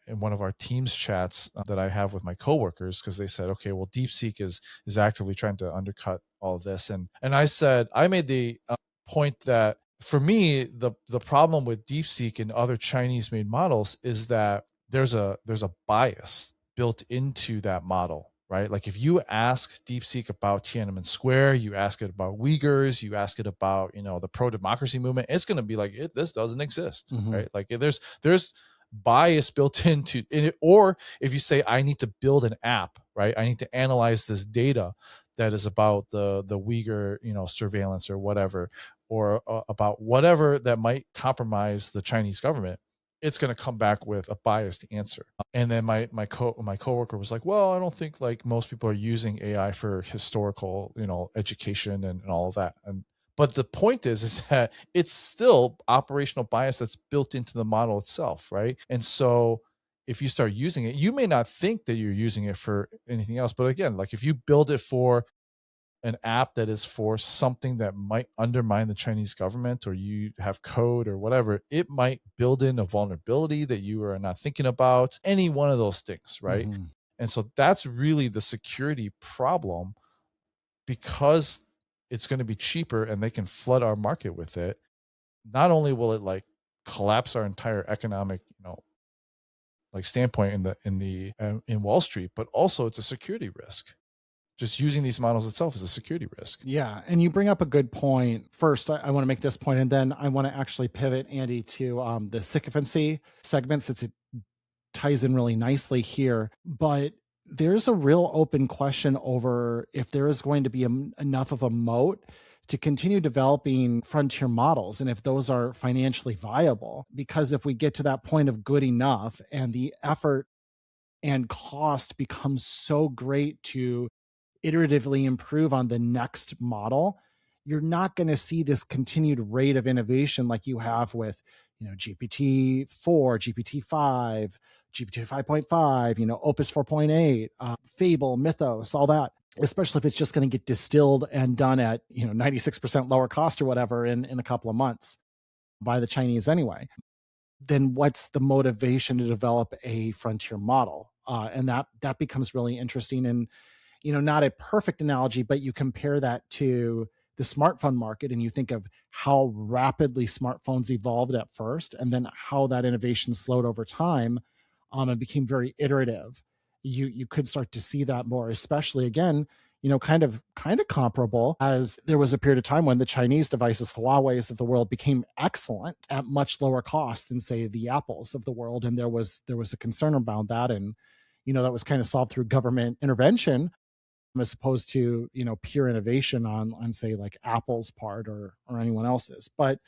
one of our Teams chats that I have with my coworkers, because they said, okay, well, DeepSeek is actively trying to undercut all of this, and I made the point that for me the problem with DeepSeek and other Chinese made models is that there's a bias built into that model, right? Like if you ask DeepSeek about Tiananmen Square, you ask it about Uyghurs, you ask it about, the pro-democracy movement, it's going to be like, this doesn't exist, Mm-hmm. right? Like there's bias built into it. Or if you say, I need to build an app, right? I need to analyze this data that is about the Uyghur, surveillance or whatever, or about whatever that might compromise the Chinese government, it's going to come back with a biased answer. And then my coworker was like, well, I don't think like most people are using AI for historical, education and all of that. But the point is that it's still operational bias that's built into the model itself, right? And so if you start using it, you may not think that you're using it for anything else. But again, like if you build it for an app that is for something that might undermine the Chinese government, or you have code or whatever, it might build in a vulnerability that you are not thinking about, any one of those things, right? Mm-hmm. And so that's really the security problem, because it's going to be cheaper and they can flood our market with it. Not only will it like collapse our entire economic, like standpoint in Wall Street, but also it's a security risk. Just using these models itself is a security risk. Yeah. And you bring up a good point. First, I want to make this point, and then I want to actually pivot, Andy, to the sycophancy segments. It ties in really nicely here. But there's a real open question over if there is going to be enough of a moat to continue developing frontier models, and if those are financially viable. Because if we get to that point of good enough and the effort and cost becomes so great to iteratively improve on the next model, you're not going to see this continued rate of innovation like you have with, GPT-4, GPT-5, GPT 5.5, Opus 4.8, Fable, Mythos, all that. Especially if it's just going to get distilled and done at 96% lower cost or whatever in a couple of months by the Chinese anyway. Then what's the motivation to develop a frontier model? And that becomes really interesting. And not a perfect analogy, but you compare that to the smartphone market and you think of how rapidly smartphones evolved at first and then how that innovation slowed over time, and became very iterative. You could start to see that more, especially again, kind of comparable, as there was a period of time when the Chinese devices, the Huawei's of the world, became excellent at much lower cost than, say, the Apples of the world. And there was a concern about that. And, that was kind of solved through government intervention, as opposed to pure innovation on say like Apple's part or anyone else's. But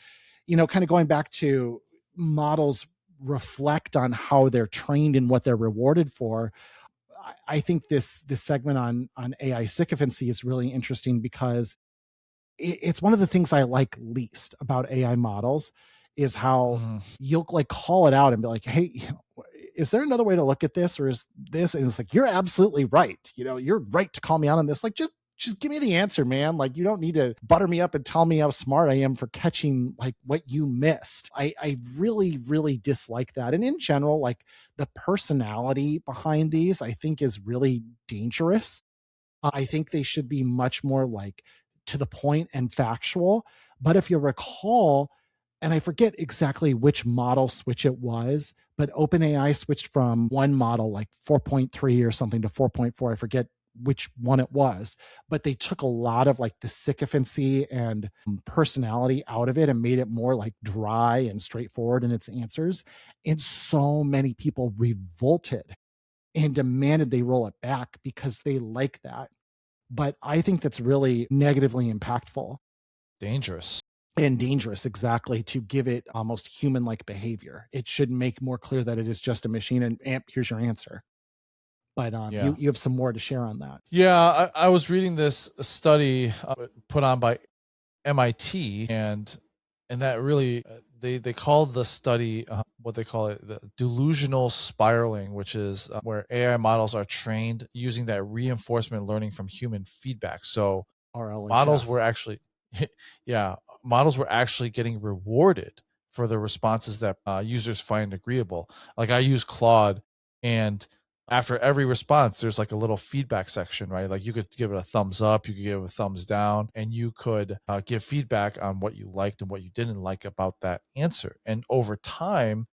kind of going back to models reflect on how they're trained and what they're rewarded for. I think this segment on AI sycophancy is really interesting because it's one of the things I like least about AI models is how you'll like call it out and be like, hey, is there another way to look at this, or is this? And it's like, you're absolutely right. You're right to call me out on this. Like, just give me the answer, man. Like, you don't need to butter me up and tell me how smart I am for catching like what you missed. I really, really dislike that. And in general, like the personality behind these, I think is really dangerous. I think they should be much more like to the point and factual. But if you recall, and I forget exactly which model switch it was, but OpenAI switched from one model like 4.3 or something to 4.4. I forget which one it was, but they took a lot of like the sycophancy and personality out of it and made it more like dry and straightforward in its answers. And so many people revolted and demanded they roll it back because they like that. But I think that's really negatively impactful. Dangerous. And dangerous, exactly, to give it almost human-like behavior. It should make more clear that it is just a machine, and here's your answer. But you have some more to share on that. Yeah, I was reading this study put on by MIT, and that really they call the study what they call it the delusional spiraling, which is where AI models are trained using that reinforcement learning from human feedback. So models were actually models were actually getting rewarded for the responses that users find agreeable. Like I use Claude, and after every response, there's like a little feedback section, right? Like you could give it a thumbs up, you could give it a thumbs down, and you could give feedback on what you liked and what you didn't like about that answer. And over time,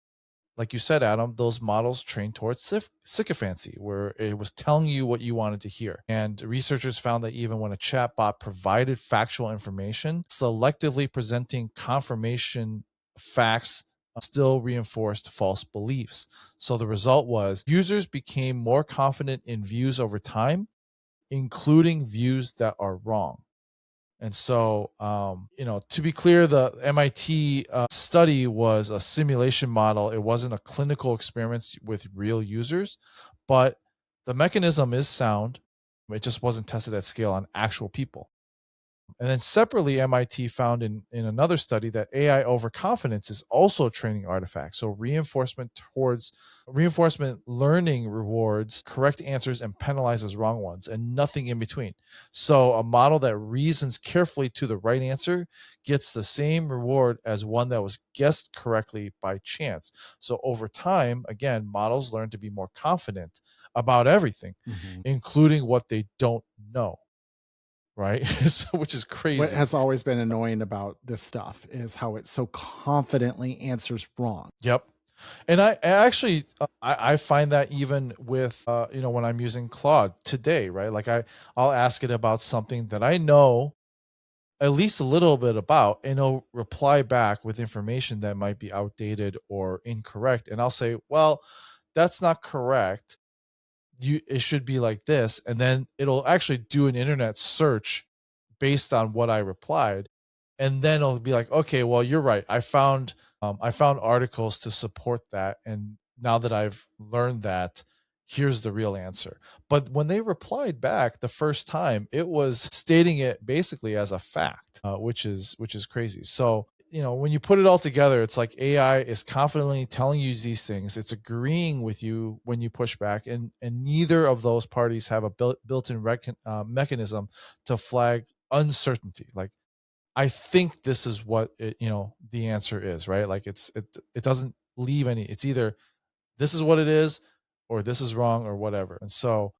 like you said, Adam, those models trained towards sycophancy, where it was telling you what you wanted to hear. And researchers found that even when a chatbot provided factual information, selectively presenting confirmation facts still reinforced false beliefs. So the result was users became more confident in views over time, including views that are wrong. And so, to be clear, the MIT study was a simulation model. It wasn't a clinical experiment with real users, but the mechanism is sound. It just wasn't tested at scale on actual people. And then separately, MIT found in another study that AI overconfidence is also training artifacts. So reinforcement learning rewards correct answers and penalizes wrong ones, and nothing in between. So a model that reasons carefully to the right answer gets the same reward as one that was guessed correctly by chance. So over time, again, models learn to be more confident about everything, including what they don't know. Right. So, which is crazy. What has always been annoying about this stuff is how it so confidently answers wrong. Yep. And I actually, I find that even with, when I'm using Claude today, right? Like I'll ask it about something that I know at least a little bit about, and it'll reply back with information that might be outdated or incorrect. And I'll say, well, that's not correct. It should be like this. And then it'll actually do an internet search based on what I replied. And then it'll be like, okay, well, you're right. I found articles to support that. And now that I've learned that, here's the real answer. But when they replied back the first time, it was stating it basically as a fact, which is crazy. So, when you put it all together, it's like AI is confidently telling you these things. It's agreeing with you when you push back, and neither of those parties have a built-in mechanism to flag uncertainty. Like, I think this is what the answer is, right? Like it doesn't leave any. It's either this is what it is, or this is wrong, or whatever. And so,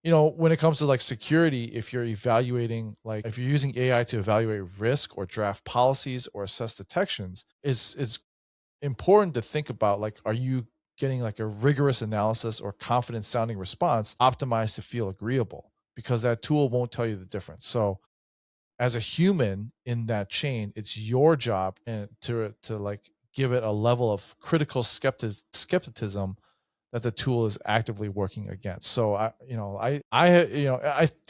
when it comes to like security, if you're evaluating, like if you're using AI to evaluate risk or draft policies or assess detections, it's important to think about, like, are you getting like a rigorous analysis or confident sounding response optimized to feel agreeable? Because that tool won't tell you the difference. So as a human in that chain, it's your job and to like give it a level of critical skepticism that the tool is actively working against. So I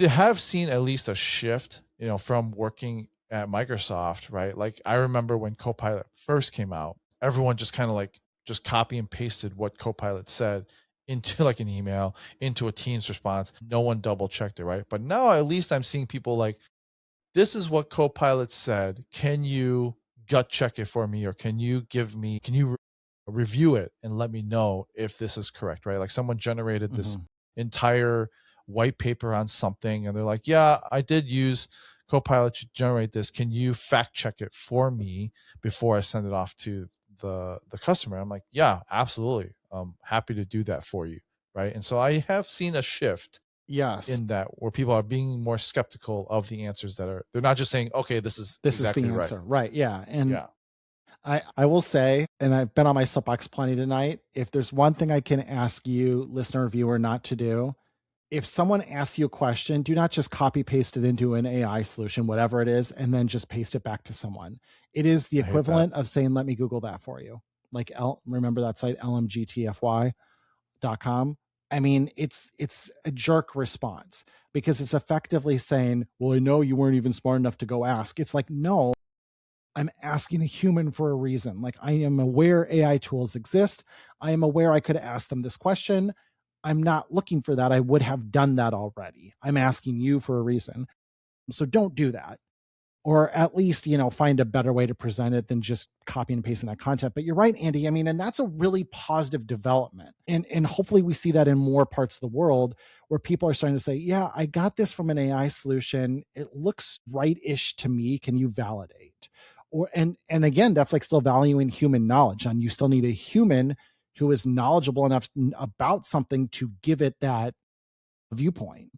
have seen at least a shift, from working at Microsoft, right? Like I remember when Copilot first came out, everyone just kind of like just copy and pasted what Copilot said into like an email, into a Teams response. No one double checked it, right? But now at least I'm seeing people like, this is what Copilot said. Can you gut check it for me? Or can you review it and let me know if this is correct, right? Like someone generated this entire white paper on something and they're like, yeah, I did use Copilot to generate this. Can you fact check it for me before I send it off to the customer? I'm like, yeah, absolutely. I'm happy to do that for you. Right. And so I have seen a shift in that, where people are being more skeptical of the answers they're not just saying, okay, this is exactly the answer. Right. Yeah. And I will say, and I've been on my soapbox plenty tonight, if there's one thing I can ask you, listener, viewer, not to do, if someone asks you a question, do not just copy paste it into an AI solution, whatever it is, and then just paste it back to someone. It is the equivalent of saying, let me Google that for you. Like, remember that site, lmgtfy.com? I mean, it's a jerk response because it's effectively saying, well, I know you weren't even smart enough to go ask. It's like, no, I'm asking a human for a reason. Like, I am aware AI tools exist. I am aware I could ask them this question. I'm not looking for that. I would have done that already. I'm asking you for a reason. So don't do that. Or at least, find a better way to present it than just copying and pasting that content. But you're right, Andy. I mean, and that's a really positive development. And hopefully we see that in more parts of the world where people are starting to say, yeah, I got this from an AI solution. It looks right-ish to me. Can you validate? And again, that's like still valuing human knowledge. And you still need a human who is knowledgeable enough about something to give it that viewpoint.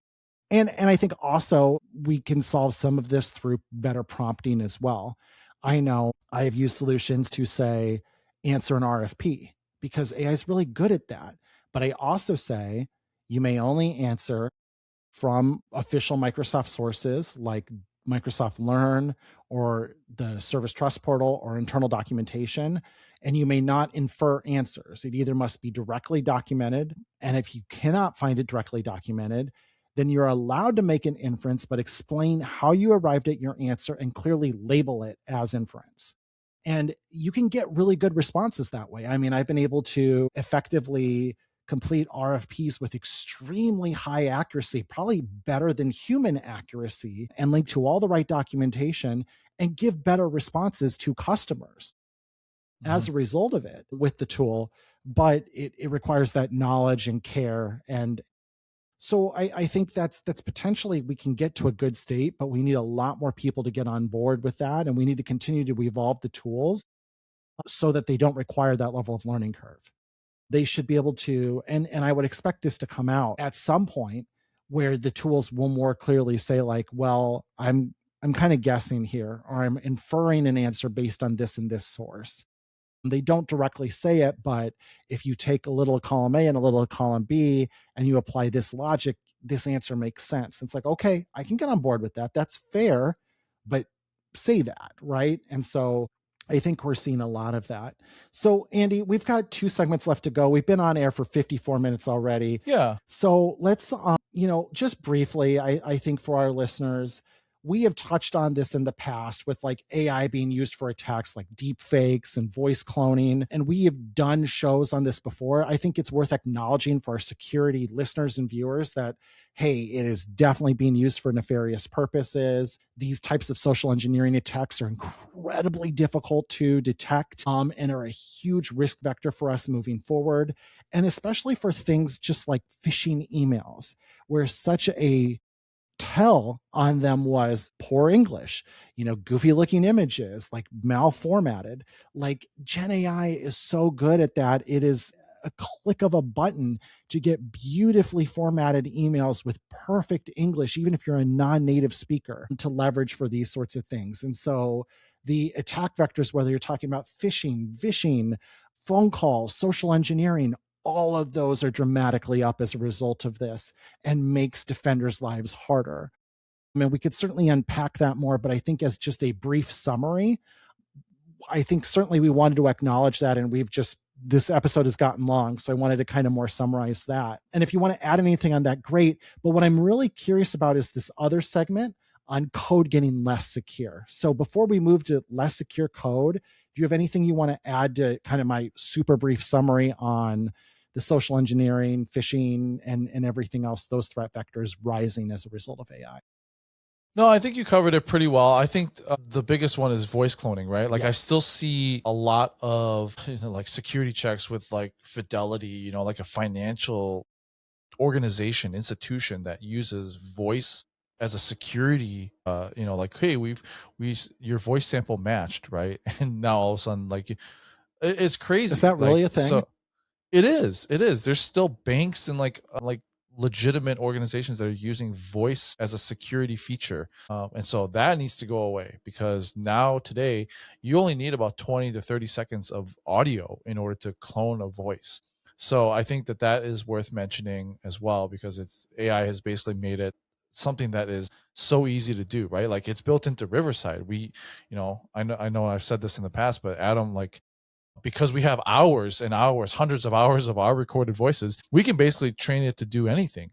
And I think also we can solve some of this through better prompting as well. I know I have used solutions to say, answer an RFP, because AI is really good at that. But I also say, you may only answer from official Microsoft sources like Microsoft Learn or the Service Trust Portal or internal documentation, and you may not infer answers. It either must be directly documented, and if you cannot find it directly documented, then you're allowed to make an inference, but explain how you arrived at your answer and clearly label it as inference. And you can get really good responses that way. I mean, I've been able to effectively complete RFPs with extremely high accuracy, probably better than human accuracy, and link to all the right documentation and give better responses to customers as a result of it with the tool. But it requires that knowledge and care. And so I think that's potentially, we can get to a good state, but we need a lot more people to get on board with that. And we need to continue to evolve the tools so that they don't require that level of learning curve. They should be able to, and I would expect this to come out at some point where the tools will more clearly say, like, well, I'm kind of guessing here, or I'm inferring an answer based on this and this source. They don't directly say it, but if you take a little column A and a little column B and you apply this logic, this answer makes sense. It's like, okay, I can get on board with that. That's fair, but say that, right? And so I think we're seeing a lot of that. So, Andy, we've got 2 segments left to go. We've been on air for 54 minutes already. Yeah. So let's, just briefly, I think for our listeners, we have touched on this in the past with like AI being used for attacks like deep fakes and voice cloning. And we have done shows on this before. I think it's worth acknowledging for our security listeners and viewers that, hey, it is definitely being used for nefarious purposes. These types of social engineering attacks are incredibly difficult to detect, and are a huge risk vector for us moving forward. And especially for things just like phishing emails, where such a tell on them was poor English, goofy looking images, like malformatted. Like Gen AI is so good at that. It is a click of a button to get beautifully formatted emails with perfect English, even if you're a non-native speaker, to leverage for these sorts of things. And so the attack vectors, whether you're talking about phishing, vishing, phone calls, social engineering, all of those are dramatically up as a result of this and makes defenders' lives harder. I mean, we could certainly unpack that more, but I think as just a brief summary, I think certainly we wanted to acknowledge that, and this episode has gotten long, so I wanted to kind of more summarize that. And if you want to add anything on that, great. But what I'm really curious about is this other segment on code getting less secure. So before we move to less secure code, do you have anything you want to add to kind of my super brief summary on the social engineering, phishing, and everything else, those threat vectors rising as a result of AI? No, I think you covered it pretty well. I think the biggest one is voice cloning, right? Like, yes. I still see a lot of like security checks with like Fidelity, like a financial organization, institution that uses voice as a security, like, hey, your voice sample matched, right? And now all of a sudden, like, it's crazy. Is that really a thing? So, it is. There's still banks and like legitimate organizations that are using voice as a security feature. And so that needs to go away, because now today you only need about 20 to 30 seconds of audio in order to clone a voice. So I think that is worth mentioning as well, because AI has basically made it something that is so easy to do, right? Like, it's built into Riverside. I know I've said this in the past, but Adam, like, because we have hours and hours, hundreds of hours of our recorded voices, we can basically train it to do anything.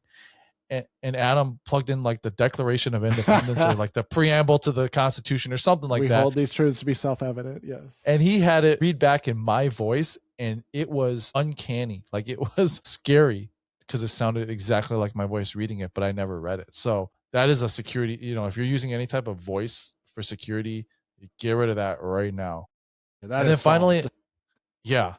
And Adam plugged in like the Declaration of Independence or like the preamble to the Constitution or something like that. We hold these truths to be self-evident, yes. And he had it read back in my voice, and it was uncanny. Like, it was scary because it sounded exactly like my voice reading it, but I never read it. So that is a security, if you're using any type of voice for security, get rid of that right now. And then finally, yeah.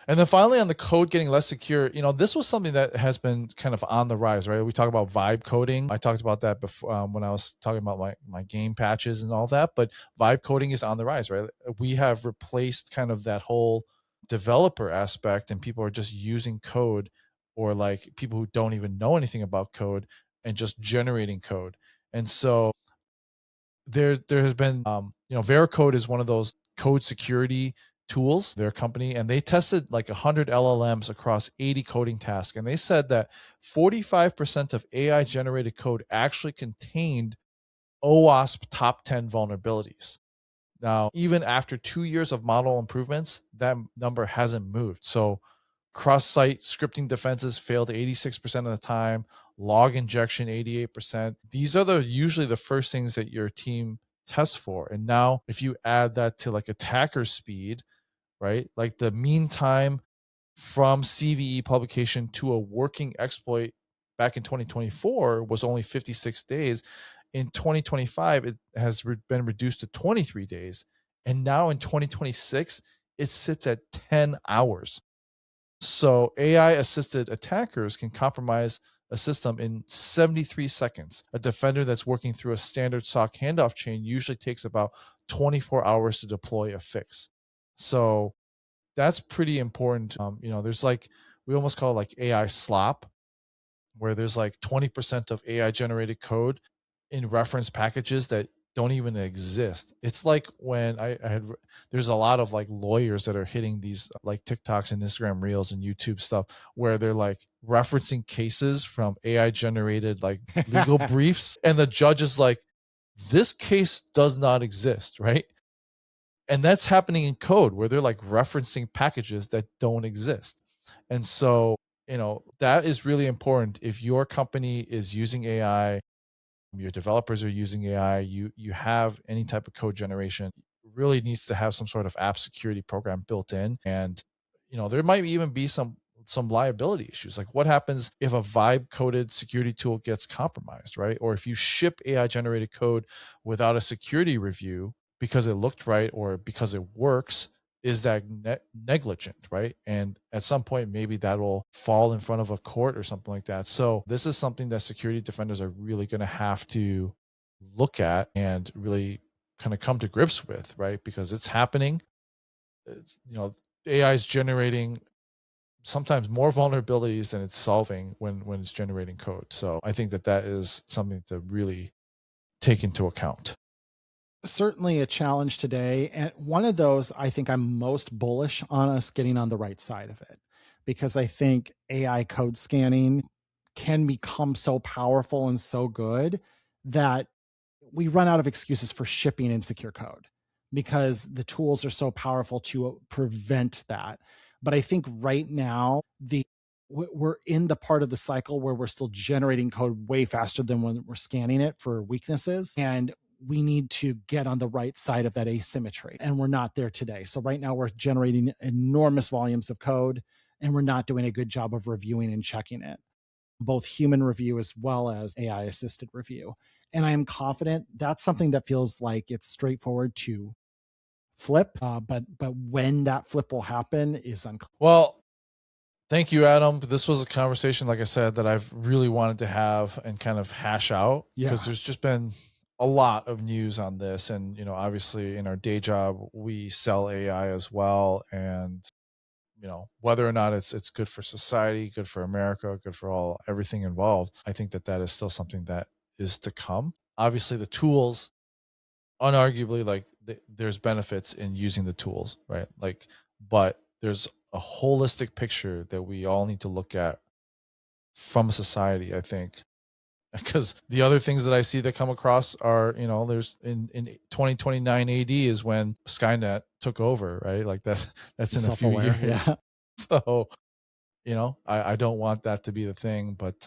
And then finally, on the code getting less secure, this was something that has been kind of on the rise, right? We talk about vibe coding. I talked about that before when I was talking about my game patches and all that, but vibe coding is on the rise, right? We have replaced kind of that whole developer aspect, and people are just using code, or like people who don't even know anything about code and just generating code. And so there has been, Veracode is one of those code security tools, their company, and they tested like 100 LLMs across 80 coding tasks. And they said that 45% of AI generated code actually contained OWASP top 10 vulnerabilities. Now, even after 2 years of model improvements, that number hasn't moved. So cross-site scripting defenses failed 86% of the time, log injection 88%. These are usually the first things that your team tests for. And now if you add that to like attacker speed, right? Like the mean time from CVE publication to a working exploit back in 2024 was only 56 days. In 2025, it has been reduced to 23 days. And now in 2026, it sits at 10 hours. So AI assisted attackers can compromise a system in 73 seconds. A defender that's working through a standard SOC handoff chain usually takes about 24 hours to deploy a fix. So that's pretty important. There's like, we almost call it like AI slop, where there's like 20% of AI generated code in reference packages that don't even exist. It's like when there's a lot of like lawyers that are hitting these like TikToks and Instagram reels and YouTube stuff where they're like referencing cases from AI generated like legal briefs. And the judge is like, this case does not exist, right? And that's happening in code where they're like referencing packages that don't exist. And so, that is really important. If your company is using AI, your developers are using AI, you have any type of code generation, really needs to have some sort of app security program built in. And, there might even be some liability issues. Like what happens if a vibe coded security tool gets compromised, right? Or if you ship AI generated code without a security review because it looked right or because it works, is that negligent, right? And at some point, maybe that will fall in front of a court or something like that. So this is something that security defenders are really going to have to look at and really kind of come to grips with, right? Because it's happening. It's, AI is generating sometimes more vulnerabilities than it's solving when it's generating code. So I think that is something to really take into account. Certainly a challenge today. And one of those, I think I'm most bullish on us getting on the right side of it, because I think AI code scanning can become so powerful and so good that we run out of excuses for shipping insecure code because the tools are so powerful to prevent that. But I think right now, we're in the part of the cycle where we're still generating code way faster than when we're scanning it for weaknesses. And we need to get on the right side of that asymmetry. And we're not there today. So right now we're generating enormous volumes of code and we're not doing a good job of reviewing and checking it, both human review as well as AI assisted review. And I am confident that's something that feels like it's straightforward to flip. But when that flip will happen is unclear. Well, thank you, Adam. This was a conversation, like I said, that I've really wanted to have and kind of hash out because there's just been a lot of news on this. And, obviously in our day job, we sell AI as well. And, whether or not it's good for society, good for America, good for everything involved, I think that is still something that is to come. Obviously the tools, unarguably, like there's benefits in using the tools, right? Like, but there's a holistic picture that we all need to look at from society, I think. Because the other things that I see that come across are, there's in 2029 AD is when Skynet took over, right? Like that's in a few years. Yeah. So, I don't want that to be the thing, but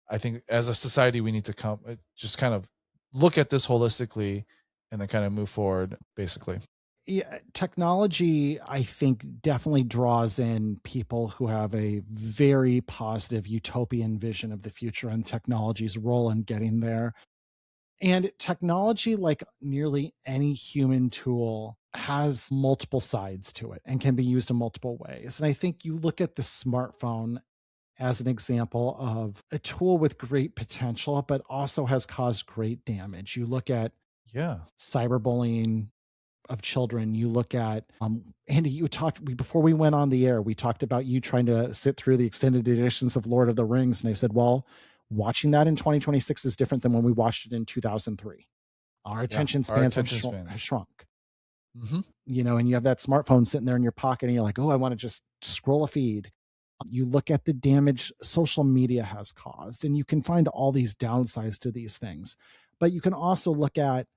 I think as a society, we need to just kind of look at this holistically and then kind of move forward, basically. Yeah, technology, I think, definitely draws in people who have a very positive utopian vision of the future and technology's role in getting there. And technology, like nearly any human tool, has multiple sides to it and can be used in multiple ways. And I think you look at the smartphone as an example of a tool with great potential, but also has caused great damage. You look at cyberbullying of children. You look at Andy, before we went on the air, we talked about you trying to sit through the extended editions of Lord of the Rings, and I said, well, watching that in 2026 is different than when we watched it in 2003. Our attention spans have shrunk. Mm-hmm. And you have that smartphone sitting there in your pocket and you're like, oh, I want to just scroll a feed. You look at the damage social media has caused, and you can find all these downsides to these things. But you can also look at,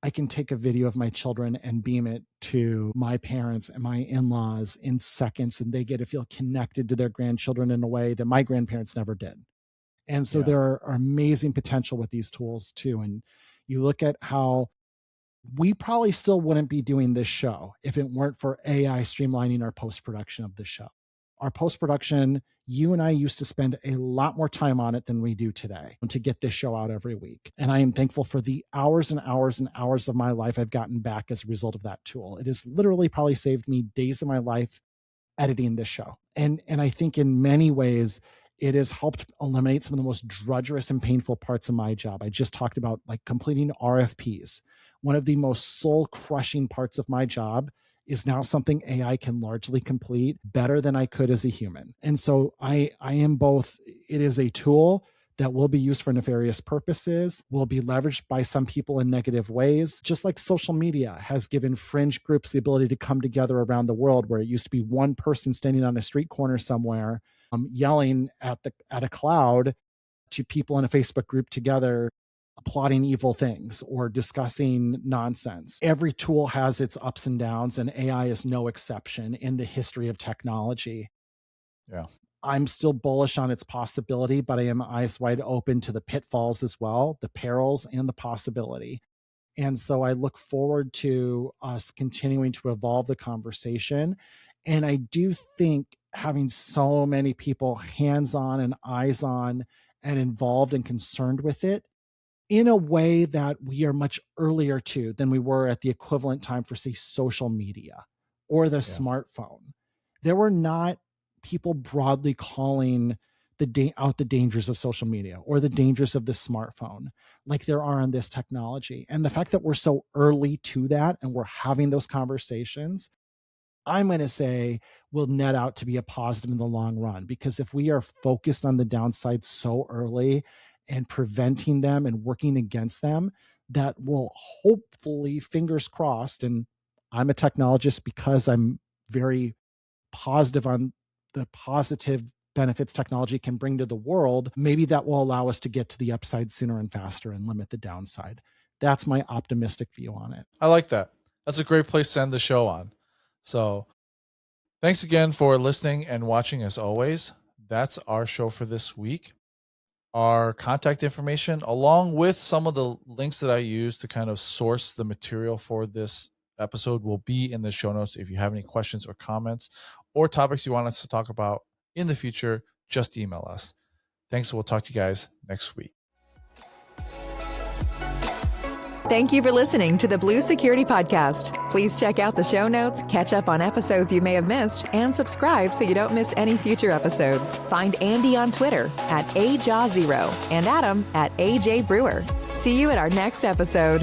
I can take a video of my children and beam it to my parents and my in-laws in seconds, and they get to feel connected to their grandchildren in a way that my grandparents never did. And so there are amazing potential with these tools too. And you look at how we probably still wouldn't be doing this show if it weren't for AI streamlining our post-production of the show. Our post-production, you and I used to spend a lot more time on it than we do today to get this show out every week. And I am thankful for the hours and hours and hours of my life I've gotten back as a result of that tool. It has literally probably saved me days of my life editing this show. And I think in many ways, it has helped eliminate some of the most drudgerous and painful parts of my job. I just talked about like completing RFPs. One of the most soul-crushing parts of my job is now something AI can largely complete better than I could as a human. And so I am both, it is a tool that will be used for nefarious purposes, will be leveraged by some people in negative ways, just like social media has given fringe groups the ability to come together around the world, where it used to be one person standing on a street corner somewhere yelling at a cloud to people in a Facebook group together, plotting evil things or discussing nonsense. Every tool has its ups and downs, and AI is no exception in the history of technology. Yeah. I'm still bullish on its possibility, but I am eyes wide open to the pitfalls as well, the perils and the possibility. And so I look forward to us continuing to evolve the conversation. And I do think having so many people hands-on and eyes-on and involved and concerned with it in a way that we are much earlier to than we were at the equivalent time for, say, social media or the smartphone. There were not people broadly calling out the dangers of social media or the dangers of the smartphone like there are on this technology. And the fact that we're so early to that and we're having those conversations, I'm going to say will net out to be a positive in the long run, because if we are focused on the downside so early and preventing them and working against them, that will hopefully, fingers crossed, and I'm a technologist because I'm very positive on the positive benefits technology can bring to the world, maybe that will allow us to get to the upside sooner and faster and limit the downside. That's my optimistic view on it. I like that. That's a great place to end the show on. So thanks again for listening and watching as always. That's our show for this week. Our contact information, along with some of the links that I use to kind of source the material for this episode, will be in the show notes. If you have any questions or comments or topics you want us to talk about in the future, just email us. Thanks. We'll talk to you guys next week. Thank you for listening to the Blue Security Podcast. Please check out the show notes, catch up on episodes you may have missed, and subscribe so you don't miss any future episodes. Find Andy on Twitter @AJaw0 and Adam @AJ Brewer. See you at our next episode.